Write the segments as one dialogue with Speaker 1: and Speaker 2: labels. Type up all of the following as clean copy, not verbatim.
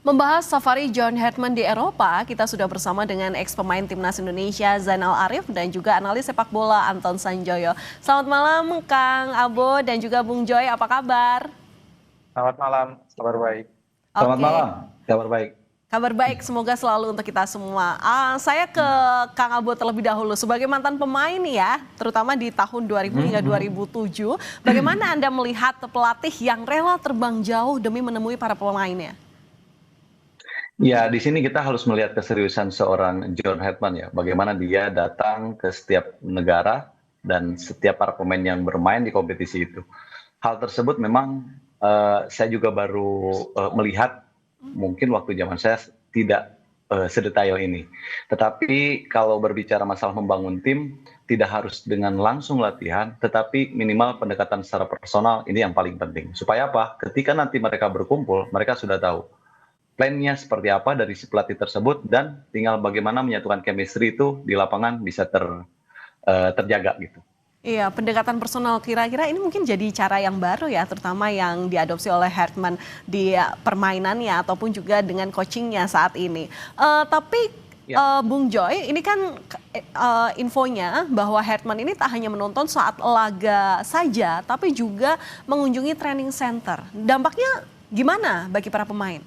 Speaker 1: Membahas safari John Hartman di Eropa, kita sudah bersama dengan ex pemain Timnas Indonesia Zainal Arif dan juga analis sepak bola Anton Sanjoyo. Selamat malam Kang Abo dan juga Bung Joy, apa kabar?
Speaker 2: Selamat malam, kabar baik.
Speaker 3: Selamat
Speaker 1: Oke,
Speaker 3: malam, kabar baik.
Speaker 1: kabar baik semoga selalu untuk kita semua. Saya ke Kang Abo terlebih dahulu sebagai mantan pemain ya, terutama di tahun 2000 hingga 2007. Bagaimana Anda melihat pelatih yang rela terbang jauh demi menemui para pemainnya?
Speaker 3: Ya, di sini kita harus melihat keseriusan seorang John Hartman ya. Bagaimana dia datang ke setiap negara dan setiap para pemain yang bermain di kompetisi itu. Hal tersebut memang saya juga baru melihat mungkin waktu zaman saya tidak sedetail ini. Tetapi kalau berbicara masalah membangun tim, tidak harus dengan langsung latihan, tetapi minimal pendekatan secara personal ini yang paling penting. Supaya apa? Ketika nanti mereka berkumpul, mereka sudah tahu plannya seperti apa dari si pelatih tersebut dan tinggal bagaimana menyatukan chemistry itu di lapangan bisa terjaga gitu.
Speaker 1: Iya, pendekatan personal kira-kira ini mungkin jadi cara yang baru ya, terutama yang diadopsi oleh Hartman di permainannya ataupun juga dengan coachingnya saat ini. Tapi
Speaker 3: Ya.
Speaker 1: Bung Joy, ini kan infonya bahwa Hartman ini tak hanya menonton saat laga saja, tapi juga mengunjungi training center. Dampaknya gimana bagi para pemain?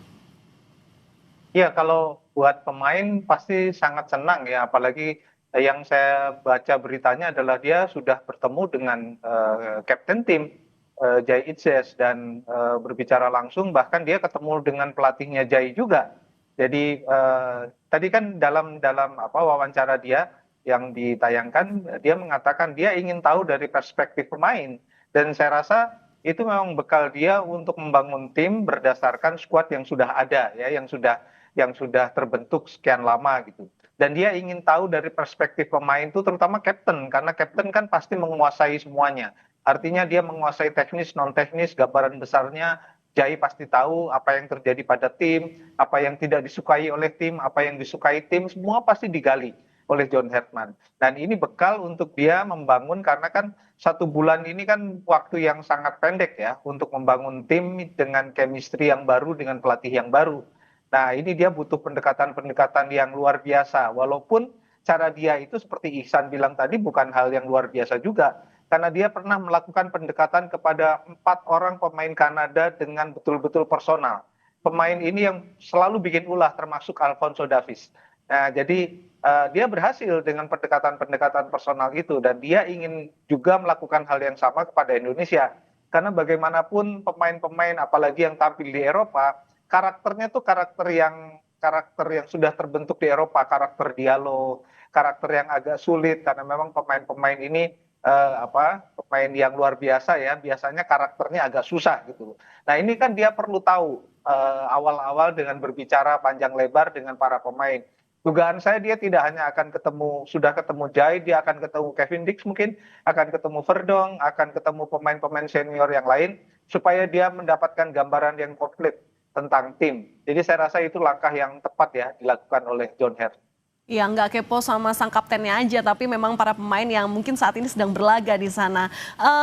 Speaker 2: Iya, kalau buat pemain pasti sangat senang ya, apalagi yang saya baca beritanya adalah dia sudah bertemu dengan kapten tim Jai Itzes dan berbicara langsung, bahkan dia ketemu dengan pelatihnya Jai juga. Jadi tadi kan dalam dalam apa wawancara dia yang ditayangkan, dia mengatakan dia ingin tahu dari perspektif pemain dan saya rasa itu memang bekal dia untuk membangun tim berdasarkan skuad yang sudah ada ya, yang sudah terbentuk sekian lama gitu. Dan dia ingin tahu dari perspektif pemain itu terutama kapten karena kapten kan pasti menguasai semuanya. Artinya dia menguasai teknis, non teknis, gambaran besarnya. Jai pasti tahu apa yang terjadi pada tim, apa yang tidak disukai oleh tim, apa yang disukai tim, semua pasti digali oleh John Hartman. Dan ini bekal untuk dia membangun karena kan 1 bulan ini kan waktu yang sangat pendek ya untuk membangun tim dengan chemistry yang baru dengan pelatih yang baru. Nah, ini dia butuh pendekatan-pendekatan yang luar biasa. Walaupun cara dia itu seperti Ihsan bilang tadi bukan hal yang luar biasa juga. Karena dia pernah melakukan pendekatan kepada 4 orang pemain Kanada dengan betul-betul personal. Pemain ini yang selalu bikin ulah termasuk Alphonso Davies. Nah, jadi dia berhasil dengan pendekatan-pendekatan personal itu. Dan dia ingin juga melakukan hal yang sama kepada Indonesia. Karena bagaimanapun pemain-pemain apalagi yang tampil di Eropa, karakternya tuh karakter yang sudah terbentuk di Eropa, karakter dialog, karakter yang agak sulit karena memang pemain-pemain ini pemain yang luar biasa ya, biasanya karakternya agak susah gitu. Nah, ini kan dia perlu tahu awal-awal dengan berbicara panjang lebar dengan para pemain. Dugaan saya dia tidak hanya akan sudah ketemu Jai, dia akan ketemu Kevin Dix mungkin, akan ketemu Verdong, akan ketemu pemain-pemain senior yang lain, supaya dia mendapatkan gambaran yang komplit tentang tim. Jadi saya rasa itu langkah yang tepat ya dilakukan oleh John Hart.
Speaker 1: Ya nggak kepo sama sang kaptennya aja, tapi memang para pemain yang mungkin saat ini sedang berlaga di sana.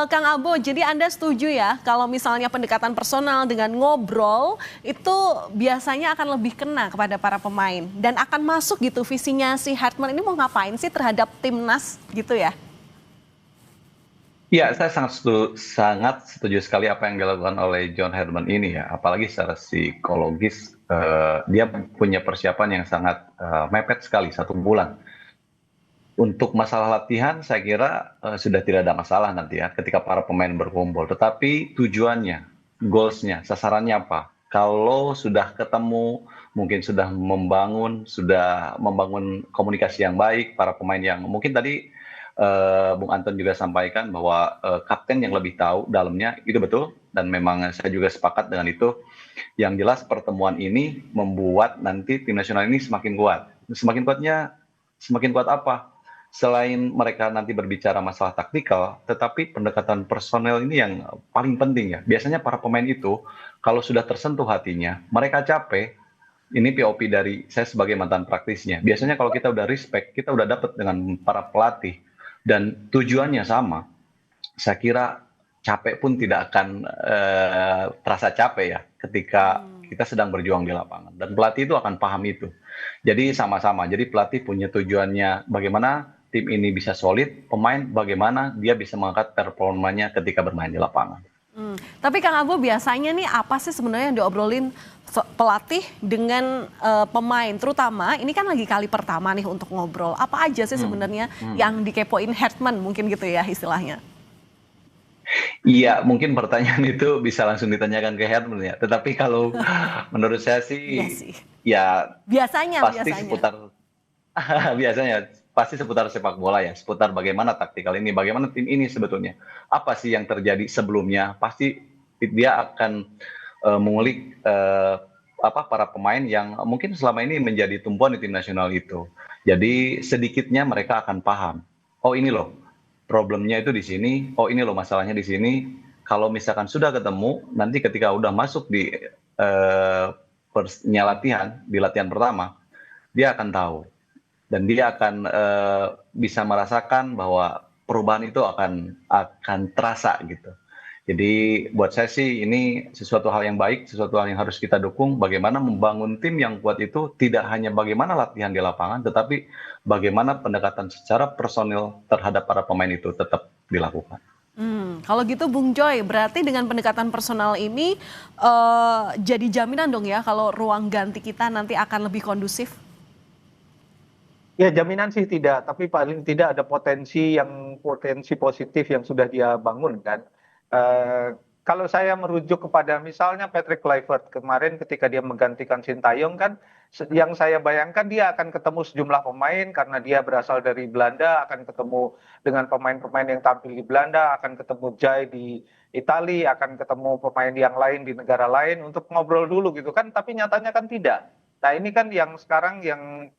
Speaker 1: Kang Abo, jadi Anda setuju ya kalau misalnya pendekatan personal dengan ngobrol itu biasanya akan lebih kena kepada para pemain dan akan masuk gitu visinya si Hartman ini mau ngapain sih terhadap timnas gitu ya?
Speaker 3: Ya, saya sangat setuju sekali apa yang dilakukan oleh John Hartman ini ya. Apalagi secara psikologis, dia punya persiapan yang sangat mepet sekali 1 bulan. Untuk masalah latihan, saya kira sudah tidak ada masalah nanti ya ketika para pemain berkumpul. Tetapi tujuannya, goalsnya, sasarannya apa? Kalau sudah ketemu, mungkin sudah membangun komunikasi yang baik, para pemain yang mungkin tadi Bung Anton juga sampaikan bahwa kapten yang lebih tahu dalamnya itu betul dan memang saya juga sepakat dengan itu. Yang jelas pertemuan ini membuat nanti tim nasional ini semakin kuat. Semakin kuat apa? Selain mereka nanti berbicara masalah taktikal, tetapi pendekatan personel ini yang paling penting ya. Biasanya para pemain itu kalau sudah tersentuh hatinya, mereka capek. Ini POP dari saya sebagai mantan praktisnya. Biasanya kalau kita udah respect, kita udah dapat dengan para pelatih dan tujuannya sama, saya kira capek pun tidak akan terasa capek ya ketika kita sedang berjuang di lapangan. Dan pelatih itu akan paham itu. Jadi sama-sama. Jadi pelatih punya tujuannya bagaimana tim ini bisa solid, pemain bagaimana dia bisa mengangkat performanya ketika bermain di lapangan.
Speaker 1: Tapi Kang Abo, biasanya nih apa sih sebenarnya yang diobrolin pelatih dengan pemain, terutama ini kan lagi kali pertama nih untuk ngobrol. Apa aja sih sebenarnya yang dikepoin Herdman mungkin gitu ya istilahnya?
Speaker 3: Iya, mungkin pertanyaan itu bisa langsung ditanyakan ke Herman ya. Tetapi kalau menurut saya
Speaker 1: Iya
Speaker 3: sih,
Speaker 1: sih.
Speaker 3: ya
Speaker 1: Biasanya,
Speaker 3: pasti
Speaker 1: biasanya.
Speaker 3: seputar biasanya pasti seputar sepak bola ya, seputar bagaimana taktikal ini, bagaimana tim ini sebetulnya. Apa sih yang terjadi sebelumnya? Pasti dia akan mengulik apa para pemain yang mungkin selama ini menjadi tumpuan di tim nasional itu. Jadi sedikitnya mereka akan paham. Oh ini loh problemnya itu di sini. Oh ini loh masalahnya di sini. Kalau misalkan sudah ketemu, nanti ketika udah masuk di latihan, di latihan pertama, dia akan tahu dan dia akan bisa merasakan bahwa perubahan itu akan terasa gitu. Jadi buat saya sih ini sesuatu hal yang baik, sesuatu hal yang harus kita dukung. Bagaimana membangun tim yang kuat itu tidak hanya bagaimana latihan di lapangan, tetapi bagaimana pendekatan secara personil terhadap para pemain itu tetap dilakukan.
Speaker 1: Kalau gitu Bung Joy, berarti dengan pendekatan personal ini jadi jaminan dong ya kalau ruang ganti kita nanti akan lebih kondusif?
Speaker 2: Ya jaminan sih tidak, tapi paling tidak ada potensi positif yang sudah dia bangun kan. Kalau saya merujuk kepada misalnya Patrick Kluivert kemarin ketika dia menggantikan Sintayong kan, yang saya bayangkan dia akan ketemu sejumlah pemain karena dia berasal dari Belanda, akan ketemu dengan pemain-pemain yang tampil di Belanda, akan ketemu Jai di Italia, akan ketemu pemain yang lain di negara lain untuk ngobrol dulu gitu kan, tapi nyatanya kan tidak. Nah ini kan yang sekarang yang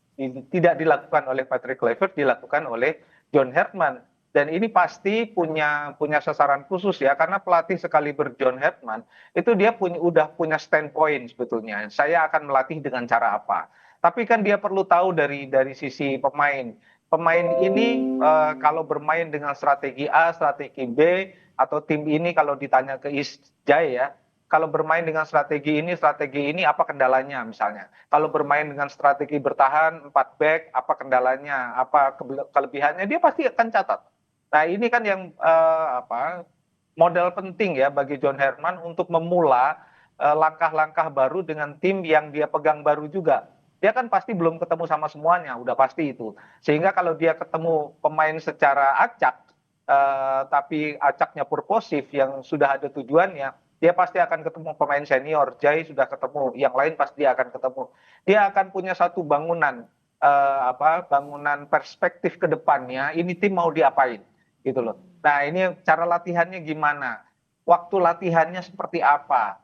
Speaker 2: tidak dilakukan oleh Patrick Kluivert, dilakukan oleh John Herdman. Dan ini pasti punya sasaran khusus ya, karena pelatih sekaliber John Herdman itu dia udah punya standpoint sebetulnya. Saya akan melatih dengan cara apa. Tapi kan dia perlu tahu dari sisi pemain. Pemain ini kalau bermain dengan strategi A, strategi B, atau tim ini kalau ditanya ke Isjai ya, kalau bermain dengan strategi ini apa kendalanya misalnya. Kalau bermain dengan strategi bertahan 4 back, apa kendalanya, apa kelebihannya, dia pasti akan catat. Nah ini kan yang modal penting ya bagi John Herdman untuk memula langkah-langkah baru dengan tim yang dia pegang baru juga. Dia kan pasti belum ketemu sama semuanya, udah pasti itu. Sehingga kalau dia ketemu pemain secara acak, tapi acaknya purposif yang sudah ada tujuannya, dia pasti akan ketemu pemain senior. Jai sudah ketemu, yang lain pasti dia akan ketemu. Dia akan punya satu bangunan bangunan perspektif ke depannya, ini tim mau diapain gitu loh. Nah, ini cara latihannya gimana? Waktu latihannya seperti apa?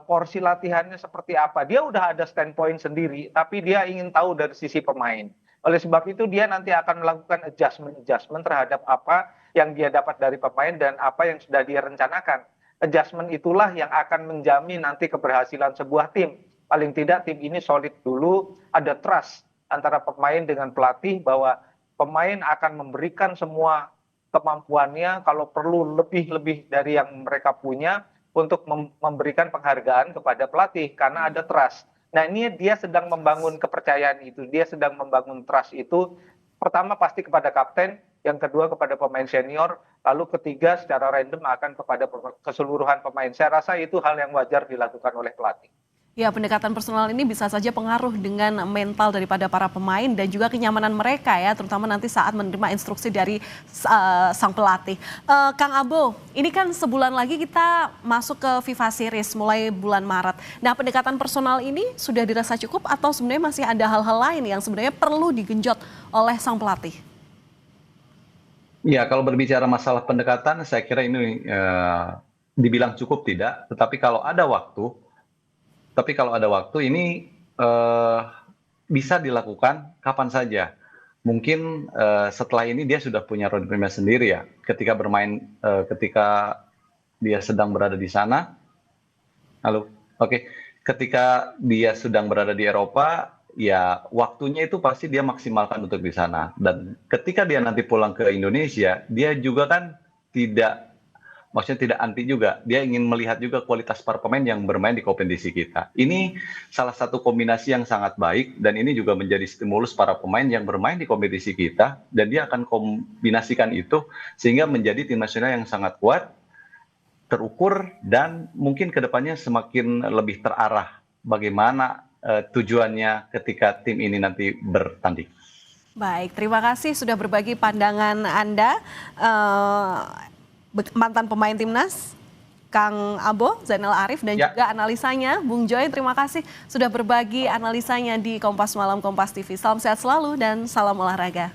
Speaker 2: Porsi latihannya seperti apa? Dia udah ada standpoint sendiri, tapi dia ingin tahu dari sisi pemain. Oleh sebab itu dia nanti akan melakukan adjustment terhadap apa yang dia dapat dari pemain dan apa yang sudah dia rencanakan. Adjustment itulah yang akan menjamin nanti keberhasilan sebuah tim. Paling tidak tim ini solid dulu, ada trust antara pemain dengan pelatih bahwa pemain akan memberikan semua kemampuannya, kalau perlu lebih dari yang mereka punya untuk memberikan penghargaan kepada pelatih karena ada trust. Nah ini dia sedang membangun kepercayaan itu, dia sedang membangun trust itu, pertama pasti kepada kapten, yang kedua kepada pemain senior, lalu ketiga secara random akan kepada keseluruhan pemain. Saya rasa itu hal yang wajar dilakukan oleh pelatih.
Speaker 1: Ya, pendekatan personal ini bisa saja pengaruh dengan mental daripada para pemain dan juga kenyamanan mereka ya, terutama nanti saat menerima instruksi dari sang pelatih. Kang Abo, ini kan sebulan lagi kita masuk ke FIFA Series mulai bulan Maret. Nah, pendekatan personal ini sudah dirasa cukup atau sebenarnya masih ada hal-hal lain yang sebenarnya perlu digenjot oleh sang pelatih?
Speaker 3: Ya, kalau berbicara masalah pendekatan, saya kira ini dibilang cukup tidak, tetapi kalau ada waktu ini bisa dilakukan kapan saja. Mungkin setelah ini dia sudah punya roadmap sendiri ya. Ketika bermain, ketika dia sedang berada di sana, ketika dia sedang berada di Eropa, ya waktunya itu pasti dia maksimalkan untuk di sana. Dan ketika dia nanti pulang ke Indonesia, dia juga kan tidak maksudnya tidak anti juga. Dia ingin melihat juga kualitas para pemain yang bermain di kompetisi kita. Ini salah satu kombinasi yang sangat baik dan ini juga menjadi stimulus para pemain yang bermain di kompetisi kita dan dia akan kombinasikan itu sehingga menjadi tim nasional yang sangat kuat, terukur dan mungkin kedepannya semakin lebih terarah bagaimana tujuannya ketika tim ini nanti bertanding.
Speaker 1: Baik, terima kasih sudah berbagi pandangan Anda, mantan pemain timnas, Kang Abo, Zainal Arif, dan juga analisanya, Bung Joy. Terima kasih sudah berbagi analisanya di Kompas Malam Kompas TV. Salam sehat selalu dan salam olahraga.